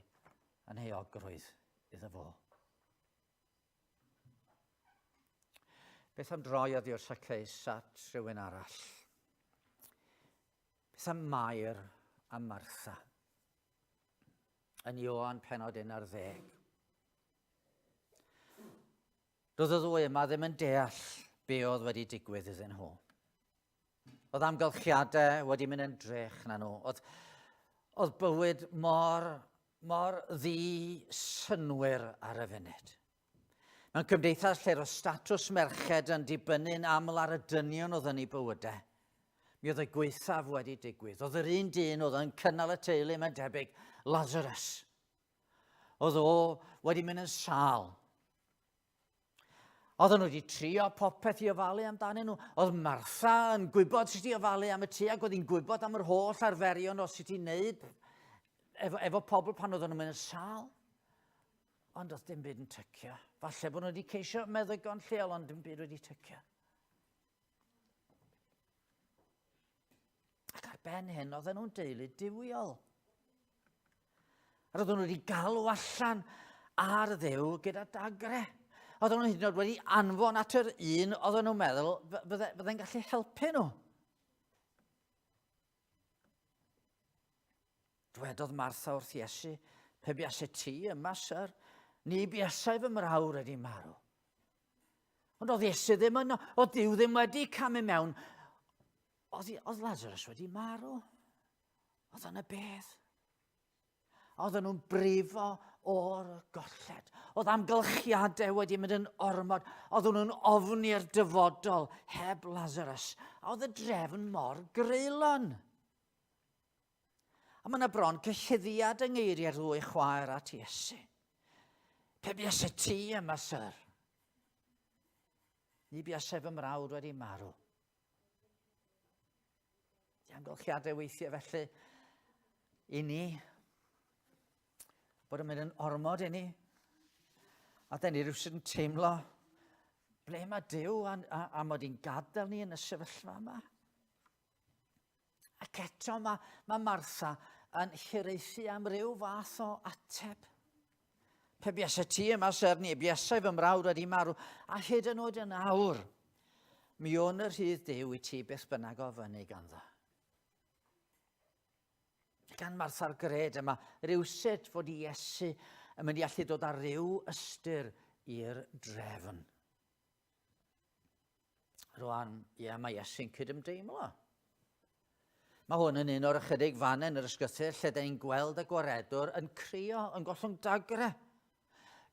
yn euogrwydd iddo fo. Beth am droi oddi'r syceis at rhywun arall? Beth am Mair a Martha? Yn Ioan pennod 11. Roedd y ddwy yma ddim yn deall be oedd wedi digwydd iddyn nhw. Oedd amgylchiadau wedi mynd yn drech na nhw. Oedd bywyd mor ddi-synwyr ar y funud. Mewn cymdeithas lle roedd statws merched yn dibynnu'n aml ar y dynion oedd yn ei bywydau. Mi oedd y gweithaf wedi digwydd. Oedd yr un dyn oedd yn cynnal y teulu, mae'n debyg, Lazarus. Oedd o wedi mynd yn sâl. Oedden nhw wedi trio popeth i ofalu amdanyn nhw. Oedd Martha yn gwybod sut i ofalu am y tu, ac oedd hi'n gwybod am yr holl arferion o sut i'n wneud efo pobl pan oedden nhw'n mynd yn sâl. Ond oedd dim byd yn tycio. Falle bod nhw wedi ceisio meddygon lleol, ond dim byd wedi tycio. Ac ar ben hyn, oedden nhw'n deulu diwiol. A oedden nhw wedi galw allan ar Dduw gyda dagre. Oedden nhw hyd yn oed wedi anfon at yr un, oedden nhw'n meddwl byddai'n gallu helpu nhw. Dwedodd Martha wrth Iesu, pe buasai ti yma, Syr, ni buasai fy mrawd wedi marw. Ond oedd Iesu ddim yn, oedd Duw ddim wedi camu mewn. Oedd Lazarus wedi marw. Oedd yn y beth. Oedden nhw'n brifo o'r golled. Oedd amgylchiadau wedi mynd yn ormod. Oedden nhw'n ofni'r dyfodol heb Lazarus. A oedd y drefn mor greulon. A mae yna bron cyhyddiad yng ngeiriau'r ddwy chwaer at Iesu. Pe buasai ti yma, Syr? Ni buasai fy mrawd wedi marw. Di amgylchiadau weithiau felly i ni, bod yn mynd yn ormod i ni. A da ni rywsyd yn teimlo, ble mae Duw a mod i'n gadael ni yn y sefyllfa yma. Ac eto mae Martha yn hiraethu am ryw fath o ateb. Pe buasai ti yma, Syr, ni buasai fy mrawd wedi marw. A hyd yn oed yn awr, mi o'n yr rhydd Duw i ti beth bynnag o fyny ganddo. Gan Martha'r gred yma, rywsut fod Iesu yn mynd i allu dod ar ryw ystyr i'r drefn. Rwan, mae Iesu'n cydymdeimlo. Mae hwn yn un o'r ychydig fanau yn yr ysgrythur lle da ni'n gweld y gwaredwr yn crio, yn gollwng dagre.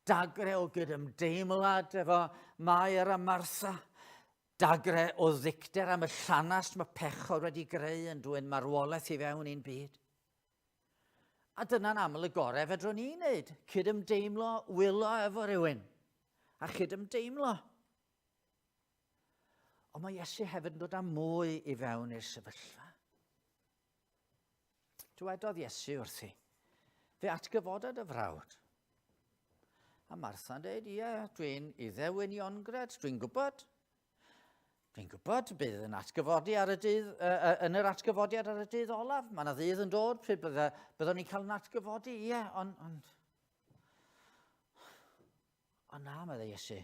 Dagre o gydymdeimlad efo Mair a Martha. Dagre o ddicter am y llanast mae pechod wedi greu yn dwyn marwolaeth i fewn i'n byd. A dyna'n aml y gorau fedrwn ni'n wneud. Cydymdeimlo, wylo efo rhywun. A chydymdeimlo. Ond mae Iesu hefyd yn dod â mwy i fewn i'r sefyllfa. Dywedodd Iesu wrthi, fe atgyfodad y frawd. A Martha'n dweud, ie, dwi'n iddewyn i ongred, dwi'n gwybod. Dwi'n gwybod bydd yn atgyfodi ar y dydd, yn yr atgyfodiad ar y dydd olaf. Mae yna ddydd yn dod, pryd byddwn ni'n cael yn atgyfodi, ie, ond na, meddai Iesu,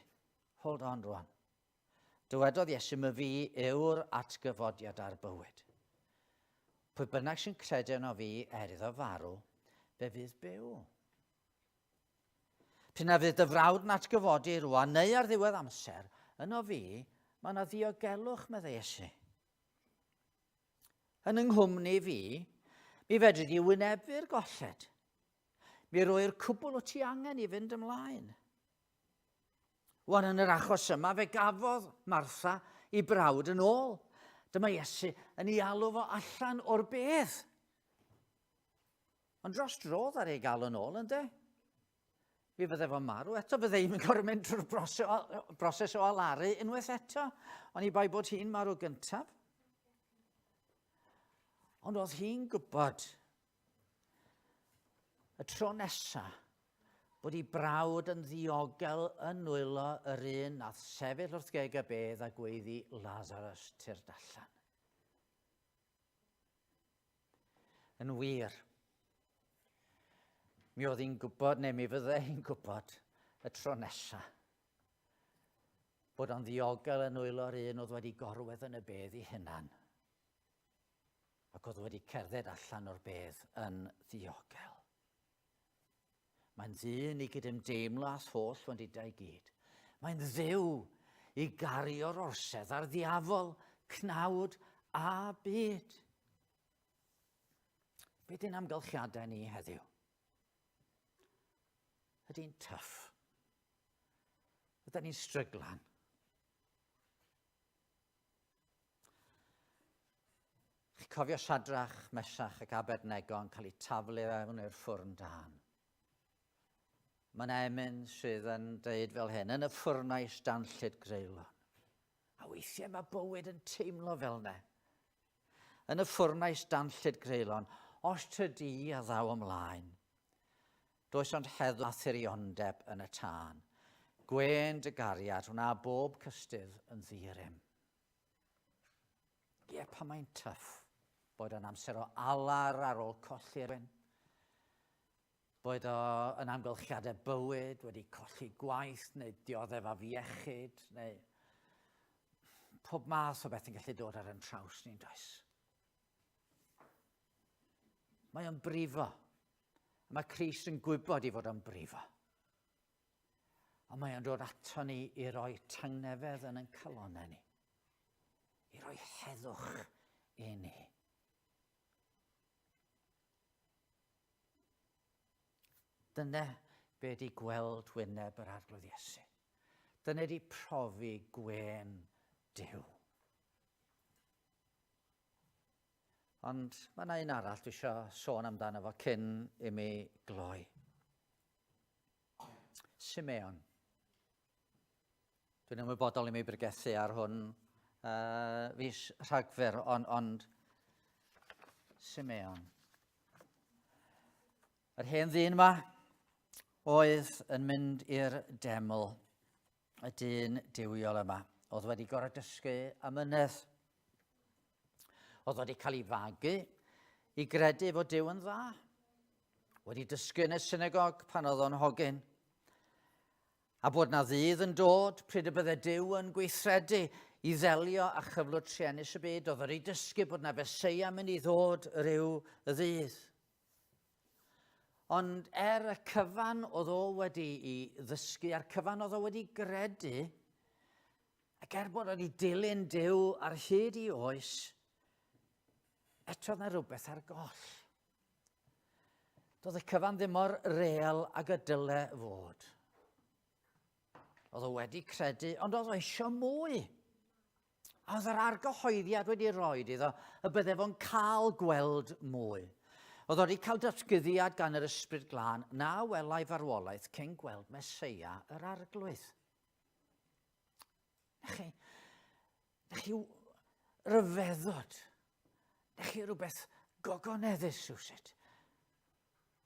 hold on rwan. Dywedodd Iesu, mae fi yw'r atgyfodiad ar bywyd. Pwy bynnag sy'n credu yno fi iddo farw, fe fydd byw. Pryd na fydd dy frawd yn atgyfodi rwan, neu ar ddiwedd amser, yno fi, mae yna ddiogelwch, meddai Iesu. Yn nghwmni fi, mi fedri di wynebu'r golled. Mi roi'r cwbl o ti angen i fynd ymlaen. Wan yn yr achos yma, fe gafodd Martha i brawd yn ôl. Dyma Iesu yn ei alw fo allan o'r bedd. Ond dros drodd ar ei gael yn ôl, ynddo? Mi fydde fo'n marw eto, fydde i'n gorfod mynd drwy'r broses o alaru unwaith eto. Ond i bai bod hi'n marw gyntaf. Ond oedd hi'n gwybod y tro nesaf bod ei brawd yn ddiogel yn nwylo yr un nath sefyll wrth geg y bedd a gweiddi Lazarus turdallan. Yn wir, mi oedd hi'n gwybod, neu mi fydde hi'n gwybod y tro nesaf bod o'n ddiogel yn nwylo'r un oedd wedi gorwedd yn y bedd ei hunan. Ac oedd wedi cerdded allan o'r bedd yn ddiogel. Mae'n ddyn i gydymdeimlo â holl wendidau i gyd. Mae'n dduw i gario'r orsedd a'r ddiafol, cnawd a byd. Be di'n amgylchiadau ni heddiw? Ydy'n tyff? Ydyn ni'n stryglan? Chi'n cofio Siadrach, Mesach ac Abednego yn cael eu taflu fewn i'r ffwrn dân. Mae'n emyn sydd yn dweud fel hyn, yn y ffwrnais danllyd greulon. A weithiau mae bywyd yn teimlo fel ne. Yn y ffwrnais danllyd greulon, os tydi a ddaw ymlaen. Does ond heddw a thiriondeb yn y tân. Gwen dy gariad, hwnna bob cystydd yn ddirym. Ie, pa mae'n tyff bod yn amser o alar ar ôl colli rhywun. Boed o yn amgylchiadau bywyd, wedi colli gwaith, neu dioddef af iechyd, neu pob math o beth yn gallu dod ar yn traws ni'n does. Mae o'n brifo. Mae Crist yn gwybod i fod o'n brifo. Ond mae o'n dod ato ni i roi tangnefedd yn ein calonau ni. I roi heddwch i ni. Dyna be di gweld wyneb yr arglwydd Iesu. Dyna di profi gwen Duw. Ond mae yna un arall dwi eisiau sôn amdano fo cyn i mi gloi. Simeon. Dwi'n ymwybodol i mi bregethu ar hwn fis Rhagfyr, ond Simeon. Yr hen ddyn yma oedd yn mynd i'r deml y dyn diwiol yma. Oedd wedi gorfod dysgu amynedd. Oedd wedi cael ei fagu i gredu fod Duw yn dda. Wedi dysgu yn y synagog pan oedd o'n hogyn. A bod na ddydd yn dod pryd y bydde Duw yn gweithredu i ddelio â chyflwr truenus y byd. Oedd wedi dysgu bod na Feseia mynd i ddod ryw ddydd. Ond y cyfan oedd o wedi i ddysgu, a'r cyfan oedd o wedi gredu, ac bod wedi dilyn Duw ar hyd i oes, eto na rhywbeth ar goll. Doedd y cyfan ddim mor real ag y dyle fod. Oedd o wedi credu, ond oedd o eisiau mwy. A oedd yr argyhoeddiad wedi rhoi iddo y bydde fo'n cael gweld mwy. Oedd wedi cael datgyddiad gan yr Ysbryd Glân, na welai farwolaeth cyn gweld Meseia yr arglwydd. Na chi ryfeddod. Na chi rhywbeth gogoneddus rhywsut.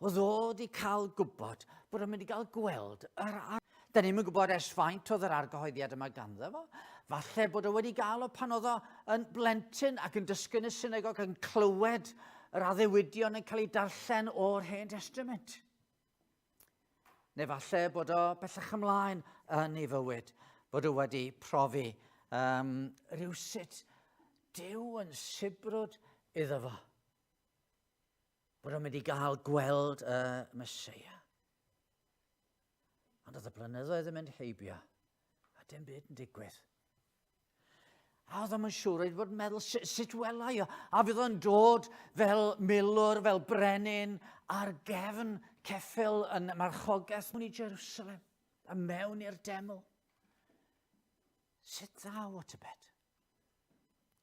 Oedd o wedi cael gwybod bod o'n mynd i gael gweld yr arglwydd. Da ni'n mynd gwybod ers faint oedd yr argyhoeddiad yma ganddo fo. Falle bod o wedi gael o pan oedd o yn blentyn ac yn dysgu yn y synagog yn clywed yr addewidion yn cael ei darllen o'r Hen Testament. Neu falle bod o bellach ymlaen yn ei fywyd, bod o wedi profi rhywsut Duw yn sibrwd iddo fo. Bod o'n mynd i gael gweld y Meseia. Ond oedd y blynyddoedd yn mynd heibio, a dim byd yn digwydd. A oedd ddim yn siŵr, oedd bod yn meddwl, sut wela i o? A fydd o'n dod fel milwr, fel brenin, ar gefn ceffyl yn marchogaeth mewn i Jerusalem, a mewn i'r deml. Sut ddaw o tybed?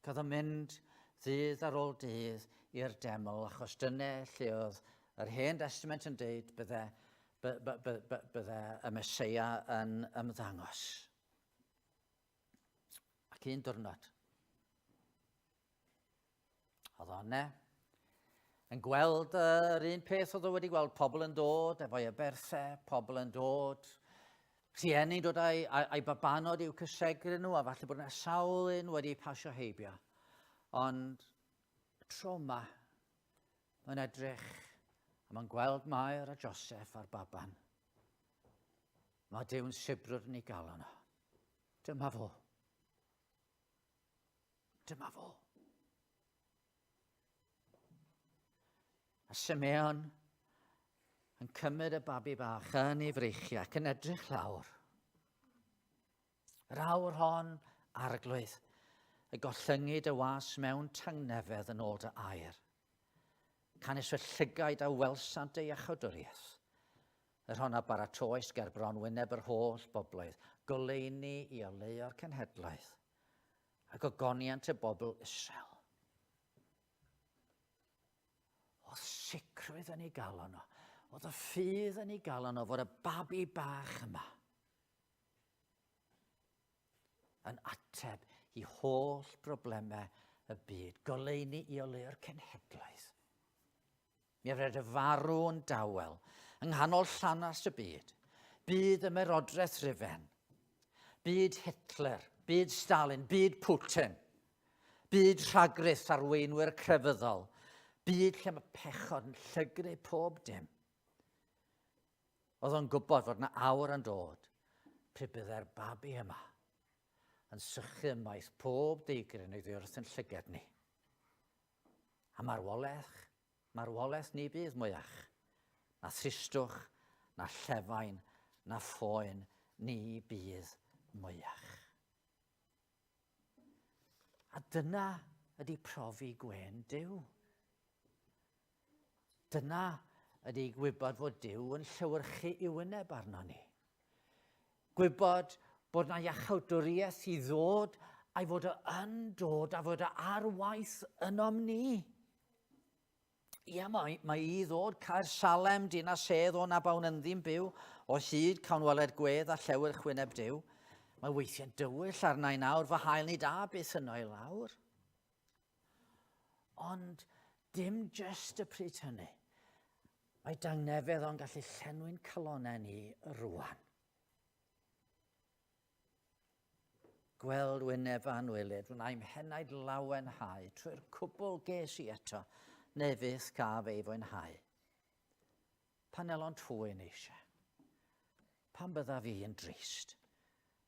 Coedd o'n mynd ddydd ar ôl dydd i'r deml, achos dyna lle oedd yr Hen Testament yn dweud bydde y Meseia yn ymddangos. Ac un diwrnod, oedd o'ne, yn gweld yr un peth oedd o wedi gweld, pobl yn dod efo'i aberthau, pobl yn dod, rhieni'n dod a'i babanod i'w cysegru nhw, a falle bod yna sawl un wedi pasio heibio. Ond y tro yma, mae'n edrych, a mae'n gweld Mair a Joseph a'r baban. Mae Dyw'n sibrwd yn ei galon nhw. Dyma fo. Dyma fo. A Simeon yn cymryd y babi bach yn ei freichiau ac yn edrych lawr. Yr awr hon, arglwydd, y gollyngid y was mewn tangnefedd yn ôl dy air. Canis fy llygaid a welsant ei achawdwriaeth. Yr honna baratoes ger bron wyneb yr holl boblwydd, goleuni i oleo'r cenhedlaeth, ac ogoniant y bobl Israel. Oedd sicrwydd yn ei galon o, oedd y ffydd yn ei galon o fod y babi bach yma yn ateb i holl broblemau y byd, goleuni i oleo'r cenhedlaeth. Mi yfed y farw yn dawel, yng nghanol llanas y byd, byd ymerodraeth Rufen, byd Hitler, byd Stalin, byd Putin, byd rhagryth arweinwyr crefyddol, byd lle mae pechod yn llygru pob dim. Oedd o'n gwybod fod yna awr yn dod, pryd byddai'r babi yma yn sychu maith pob deigrin iddi wrth yn llyged ni. A marwolaeth ni bydd mwyach, na thristwch, na llefain, na phoen, ni bydd mwyach. A dyna ydy profi gwen Duw. Dyna ydy gwybod fod Duw yn llewyrchu i wyneb arno ni. Gwybod bod na iachawdwriaeth i ddod a'i fod o yn dod a fod o ar waith ynom ni. Ie, mae i ddod cael Salem, dyn a sedd o na bawn ynddi'n byw, o hyd cawnweled gwedd a llewyrch wyneb Duw. Mae weithiau'n dywyll arna i nawr, fy hael ni da beth yno i lawr. Ond dim just y pryd hynny. Mae dangnefedd o'n gallu llenwi'n calonau ni rwan. Gweld wyneb anwylid, wna'i'n henaid lawenhau, trwy'r cwbl ges i eto, nefydd gaf ei fwynhau. Pan elon twyn eisiau. Pan bydda fi yn drist,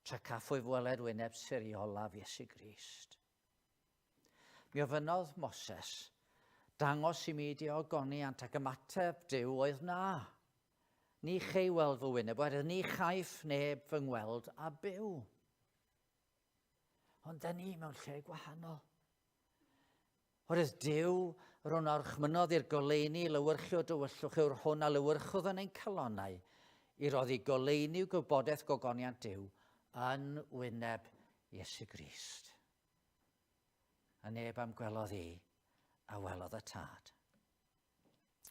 tra caffwy fweled wyneb siriolaf Iesu Grist. Mi ofynodd Moses, dangos i mi diogoniant ac ymateb Duw oedd na. Ni chei weld fy wyneb, wedyn ni chaiff neb fy ngweld a byw. Ond da ni mewn lle gwahanol. Oherwydd Duw, rhwng orchmynodd i'r goleuni lywyrchu o dywyllwch yw'r hwn a lywyrchodd yn ein calonau i roddi goleuni o gwybodaeth gogoniant Duw yn wyneb Iesu Grist. A neb am gwelodd i a welodd y tad.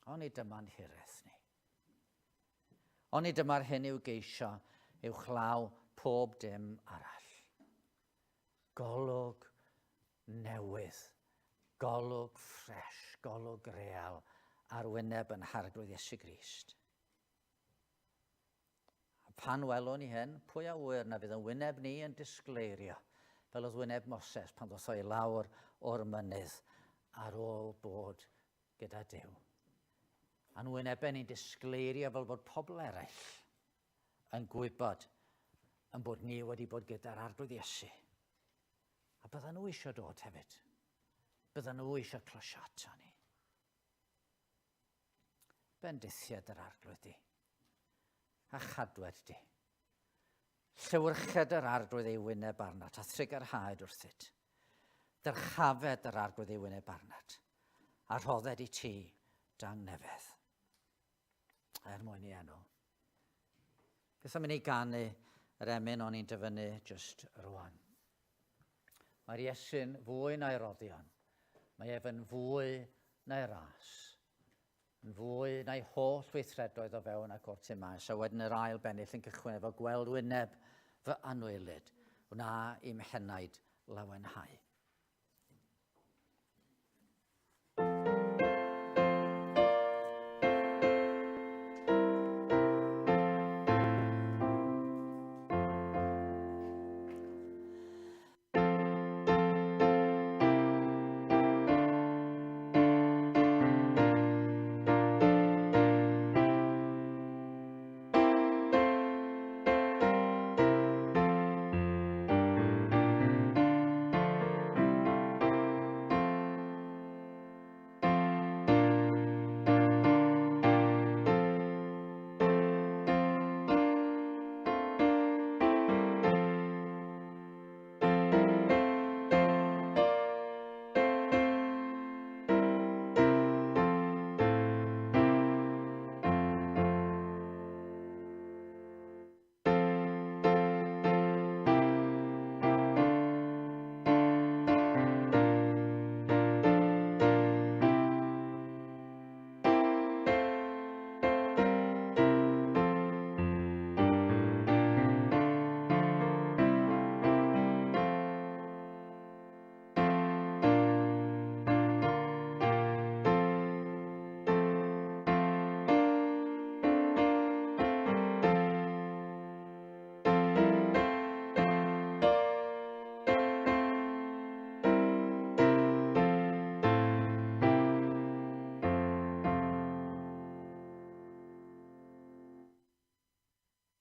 Ond i dyma'n hireth ni. Ond i dyma'r hyn i'w geisio i'w chlaw pob dim arall. Golwg newydd, golwg ffres, golwg real ar wyneb yn harglwydd Iesu Grist. A pan welwn ni hyn, pwy a wyr na fydd yn wyneb ni yn disgleirio, fel oedd wyneb Moses pan ddoth o i lawr o'r mynydd ar ôl bod gyda Duw. A'n wynebau ni'n disgleirio fel bod pobl eraill yn gwybod yn bod ni wedi bod gyda'r arglwydd Iesu. A bydden nhw eisiau dod hefyd. Bydden nhw eisiau closio ato ni. Bendithiad yr arglwydd di. A chadwed di. Llywyrched yr arglwydd ei wyneb arnat a thrigarhaid wrthyd. Dyrchafed yr arglwydd i wyneb arnat, a rhodded i ti dan nefedd. Mwyn i enw. Beth am i ni ganu yr emyn o'n i'n dyfynnu jyst rwan. Mae'r Iesu'n fwy na'i roddion. Mae ef'n fwy na'i ras. Yn fwy na'i holl weithredoedd o fewn ac o'r tu mas. A wedyn yr ail bennill yn cychwyn efo gweld wyneb fy anwylid. Wna i'm henaid lawenhau.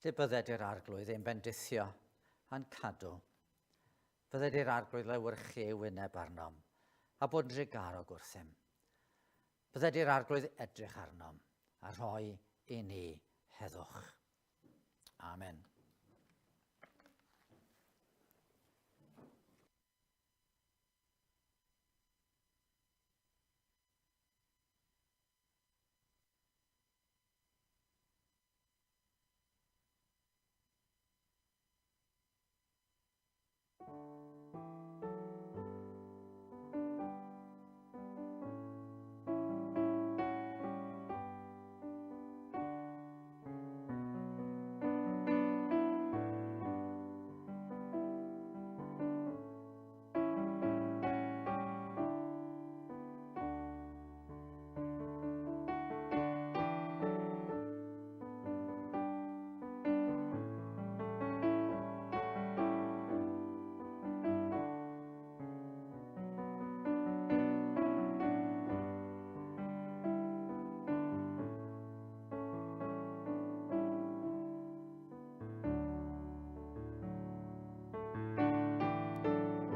Lle bydded i'r arglwydd ein bendithio a'n cadw. Bydded i'r arglwydd lewyrchu ei wyneb arnom a bod yn drigarog wrthym. Bydded i'r arglwydd edrych arnom a rhoi i ni heddwch. Amen.